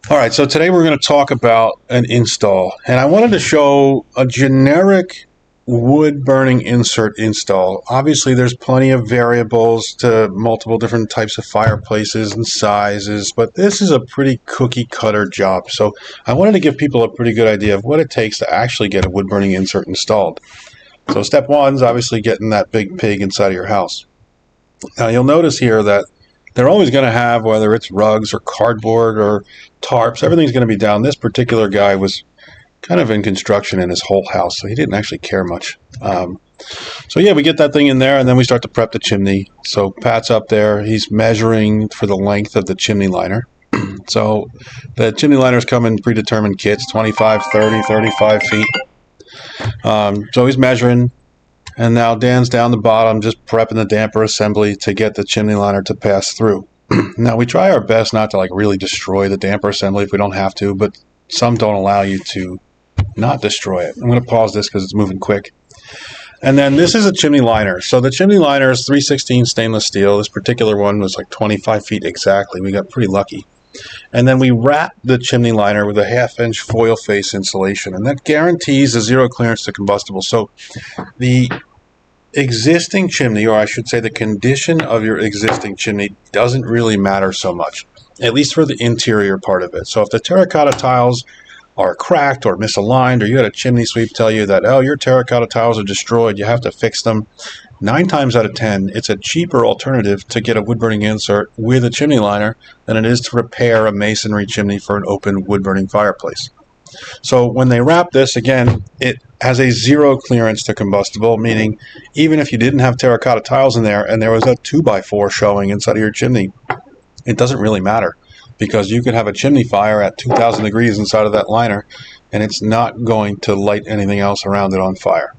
All right, so today we're going to talk about an install, and I wanted to show a generic wood burning insert install. Obviously, there's plenty of variables to multiple different types of fireplaces and sizes, but this is a pretty cookie cutter job. So I wanted to give people a pretty good idea of what it takes to actually get a wood burning insert installed. So step one is obviously getting that big pig inside of your house. Now you'll notice here that they're always going to have, whether it's rugs or cardboard or tarps, everything's going to be down. This particular guy was kind of in construction in his whole house, so he didn't actually care much. So yeah, we get that thing in there, and then we start to prep the chimney. So Pat's up there. He's measuring for the length of the chimney liner. So the chimney liners come in predetermined kits, 25, 30, 35 feet. So he's measuring. And now Dan's down the bottom just prepping the damper assembly to get the chimney liner to pass through. Now we try our best not to really destroy the damper assembly if we don't have to, but some don't allow you to not destroy it. I'm going to pause this because it's moving quick. And then this is a chimney liner. So the chimney liner is 316 stainless steel. This particular one was like 25 feet exactly. We got pretty lucky. And then we wrap the chimney liner with a 1/2-inch foil face insulation, and that guarantees a zero clearance to combustible. So the existing chimney, or I should say the condition of your existing chimney, doesn't really matter so much, at least for the interior part of it. So if the terracotta tiles are cracked or misaligned, or you had a chimney sweep tell you that, oh, your terracotta tiles are destroyed, you have to fix them, 9 times out of 10, it's a cheaper alternative to get a wood-burning insert with a chimney liner than it is to repair a masonry chimney for an open wood-burning fireplace. So when they wrap this, again, it has a zero clearance to combustible, meaning even if you didn't have terracotta tiles in there and there was a 2x4 showing inside of your chimney, it doesn't really matter, because you could have a chimney fire at 2,000 degrees inside of that liner, and it's not going to light anything else around it on fire.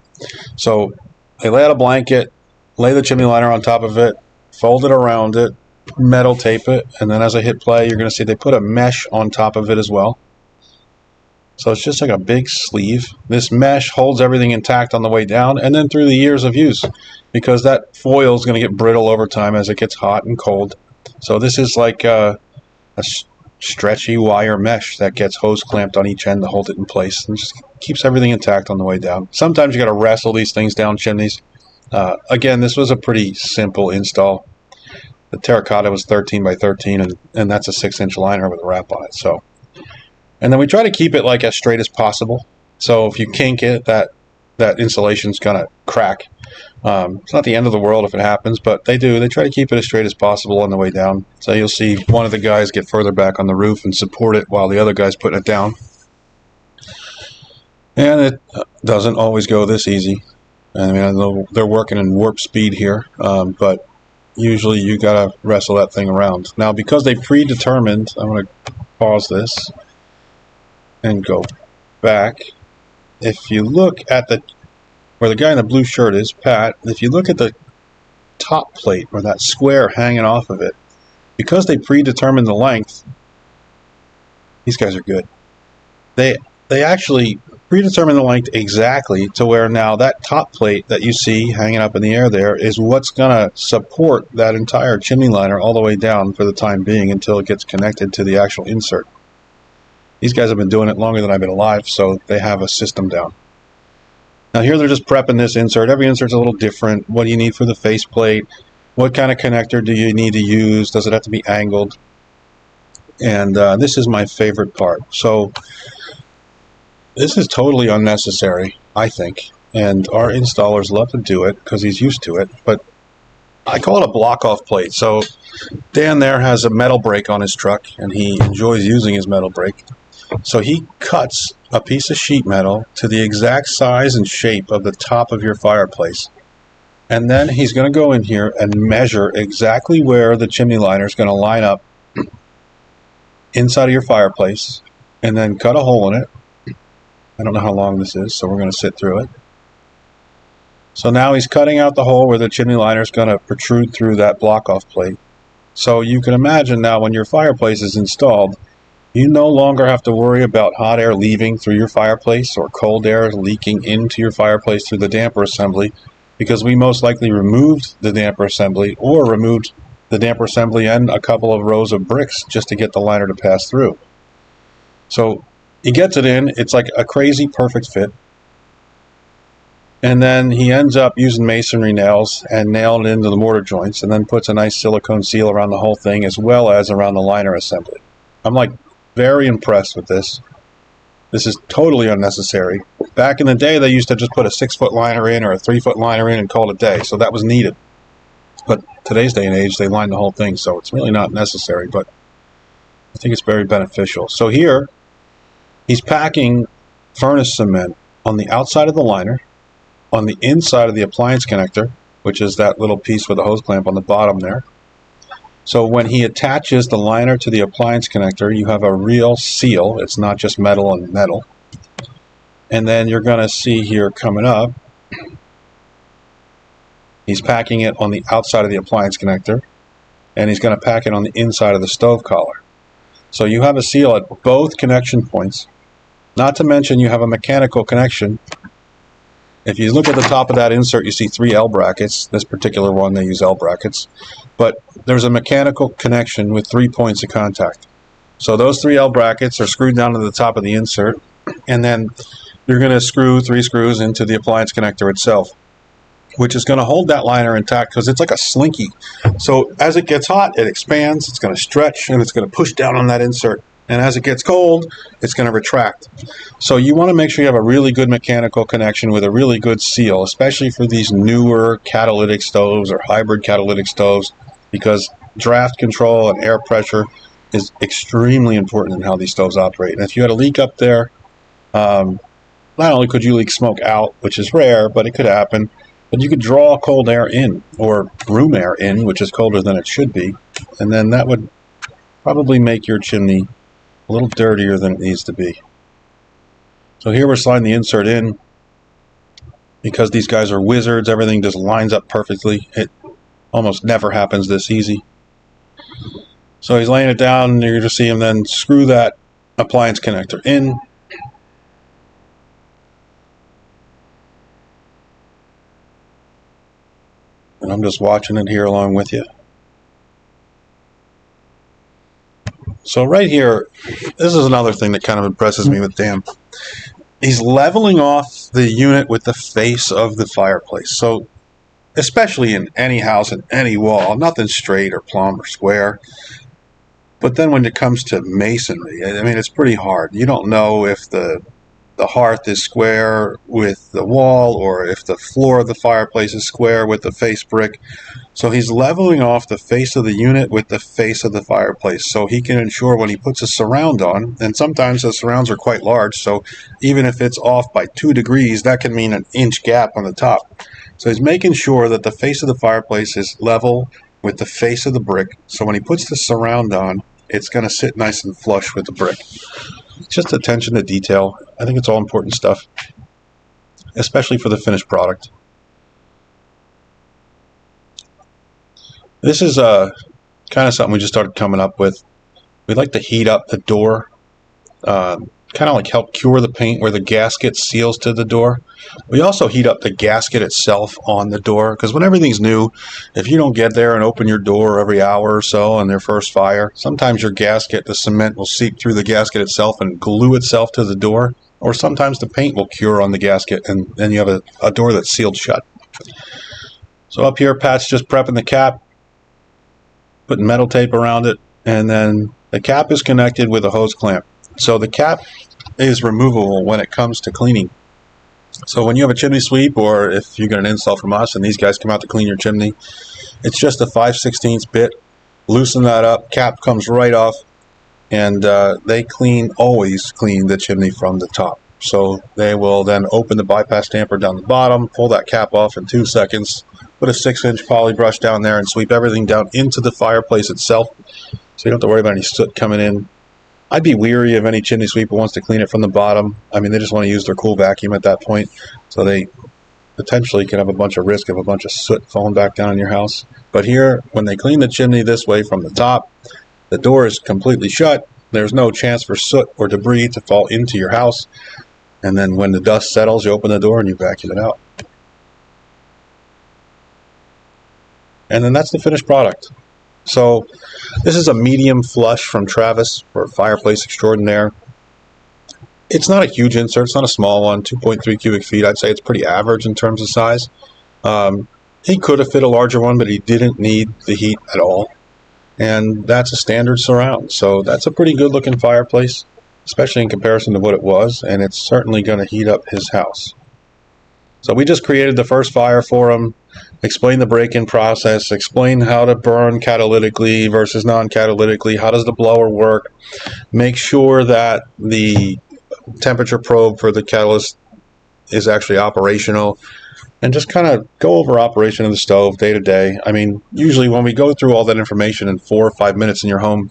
So they lay out a blanket, lay the chimney liner on top of it, fold it around it, metal tape it, and then as I hit play, you're going to see they put a mesh on top of it as well. So it's just like a big sleeve. This mesh holds everything intact on the way down and then through the years of use, because that foil is going to get brittle over time as it gets hot and cold. So this is like a stretchy wire mesh that gets hose clamped on each end to hold it in place and just keeps everything intact on the way down. Sometimes you got to wrestle these things down chimneys. Again, this was a pretty simple install. The terracotta was 13 by 13, and that's a 6-inch liner with a wrap on it. So, and then we try to keep it like as straight as possible. So if you kink it, that insulation's gonna crack. It's not the end of the world if it happens, but they try to keep it as straight as possible on the way down. So you'll see one of the guys get further back on the roof and support it while the other guy's putting it down. And it doesn't always go this easy. I mean, I know they're working in warp speed here, but usually you gotta wrestle that thing around. Now, because they predetermined, I'm gonna pause this and go back. If you look at where the guy in the blue shirt is, Pat, if you look at the top plate or that square hanging off of it, because they predetermined the length, these guys are good. They actually predetermine the length exactly to where now that top plate that you see hanging up in the air there is what's going to support that entire chimney liner all the way down for the time being until it gets connected to the actual insert. These guys have been doing it longer than I've been alive, so they have a system down. Now here they're just prepping this insert. Every insert's a little different. What do you need for the faceplate? What kind of connector do you need to use? Does it have to be angled? And this is my favorite part. So this is totally unnecessary, I think, and our installers love to do it because he's used to it, but I call it a block-off plate. So Dan there has a metal brake on his truck, and he enjoys using his metal brake. So he cuts a piece of sheet metal to the exact size and shape of the top of your fireplace. And then he's going to go in here and measure exactly where the chimney liner is going to line up inside of your fireplace, and then cut a hole in it. I don't know how long this is, so we're going to sit through it. So now he's cutting out the hole where the chimney liner is going to protrude through that block-off plate. So you can imagine now when your fireplace is installed, you no longer have to worry about hot air leaving through your fireplace or cold air leaking into your fireplace through the damper assembly, because we most likely removed the damper assembly or removed the damper assembly and a couple of rows of bricks just to get the liner to pass through. So he gets it in. It's like a crazy perfect fit. And then he ends up using masonry nails and nailing it into the mortar joints, and then puts a nice silicone seal around the whole thing as well as around the liner assembly. I'm like very impressed with this. This is totally unnecessary. Back in the day, they used to just put a 6-foot liner in or a 3-foot liner in and call it a day, so that was needed. But today's day and age, they line the whole thing, so it's really not necessary, but I think it's very beneficial. So here, he's packing furnace cement on the outside of the liner, on the inside of the appliance connector, which is that little piece with a hose clamp on the bottom there. So when he attaches the liner to the appliance connector, you have a real seal. It's not just metal on metal. And then you're going to see here coming up, he's packing it on the outside of the appliance connector, and he's going to pack it on the inside of the stove collar. So you have a seal at both connection points. Not to mention you have a mechanical connection. If you look at the top of that insert, you see 3 L brackets. This particular one, they use L brackets. But there's a mechanical connection with 3 points of contact. So those 3 L brackets are screwed down to the top of the insert, and then you're going to screw 3 screws into the appliance connector itself, which is going to hold that liner intact because it's like a slinky. So as it gets hot, it expands, it's going to stretch, and it's going to push down on that insert. And as it gets cold, it's going to retract. So you want to make sure you have a really good mechanical connection with a really good seal, especially for these newer catalytic stoves or hybrid catalytic stoves, because draft control and air pressure is extremely important in how these stoves operate. And if you had a leak up there, not only could you leak smoke out, which is rare, but it could happen, but you could draw cold air in, or room air in, which is colder than it should be, and then that would probably make your chimney a little dirtier than it needs to be. So here we're sliding the insert in. Because these guys are wizards, everything just lines up perfectly. It almost never happens this easy. So he's laying it down, and you're going to see him then screw that appliance connector in. And I'm just watching it here along with you. So right here, this is another thing that kind of impresses me with Dan. He's leveling off the unit with the face of the fireplace. So especially in any house and any wall, nothing straight or plumb or square. But then when it comes to masonry, I mean, it's pretty hard. You don't know if the hearth is square with the wall or if the floor of the fireplace is square with the face brick. So he's leveling off the face of the unit with the face of the fireplace, so he can ensure when he puts a surround on, and sometimes the surrounds are quite large, so even if it's off by 2 degrees, that can mean an inch gap on the top. So he's making sure that the face of the fireplace is level with the face of the brick, so when he puts the surround on, it's going to sit nice and flush with the brick. Just attention to detail. I think it's all important stuff, especially for the finished product. This is kind of something we just started coming up with. We like to heat up the door, kind of like help cure the paint where the gasket seals to the door. We also heat up the gasket itself on the door, because when everything's new, if you don't get there and open your door every hour or so on their first fire, sometimes your gasket, the cement will seep through the gasket itself and glue itself to the door, or sometimes the paint will cure on the gasket and then you have a door that's sealed shut. So up here, Pat's just prepping the cap, putting metal tape around it, and then the cap is connected with a hose clamp. So the cap is removable when it comes to cleaning. So when you have a chimney sweep, or if you get an install from us and these guys come out to clean your chimney, it's just a 5/16 bit. Loosen that up, cap comes right off, and they always clean the chimney from the top. So they will then open the bypass tamper down the bottom, pull that cap off in 2 seconds, put a 6-inch poly brush down there and sweep everything down into the fireplace itself, so you don't have to worry about any soot coming in. I'd be weary of any chimney sweep who wants to clean it from the bottom. I mean, they just want to use their cool vacuum at that point, so they potentially could have a bunch of risk of a bunch of soot falling back down in your house. But here, when they clean the chimney this way from the top, the door is completely shut. There's no chance for soot or debris to fall into your house. And then when the dust settles, you open the door and you vacuum it out. And then that's the finished product. So this is a medium flush from Travis for Fireplace Extraordinaire. It's not a huge insert. It's not a small one, 2.3 cubic feet. I'd say it's pretty average in terms of size. He could have fit a larger one, but he didn't need the heat at all. And that's a standard surround. So that's a pretty good looking fireplace, especially in comparison to what it was. And it's certainly going to heat up his house. So we just created the first fire for him, explain the break-in process, explain how to burn catalytically versus non-catalytically, how does the blower work, make sure that the temperature probe for the catalyst is actually operational, and just kind of go over operation of the stove day to day. I mean, usually when we go through all that information in 4 or 5 minutes in your home,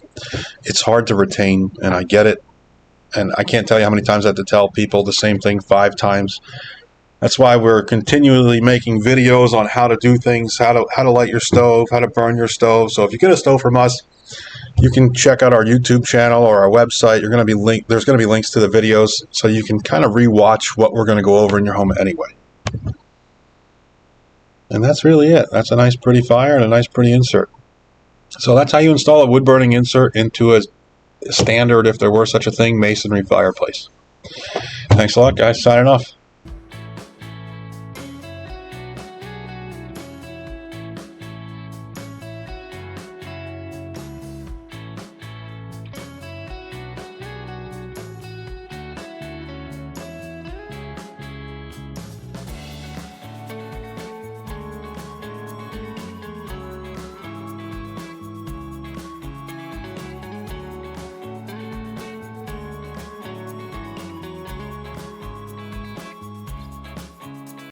it's hard to retain, and I get it. And I can't tell you how many times I have to tell people the same thing 5 times. That's why we're continually making videos on how to do things, how to light your stove, how to burn your stove. So if you get a stove from us, you can check out our YouTube channel or our website. There's going to be links to the videos, so you can kind of rewatch what we're going to go over in your home anyway. And that's really it. That's a nice pretty fire and a nice pretty insert. So that's how you install a wood burning insert into a standard, if there were such a thing, masonry fireplace. Thanks a lot, guys. Signing off.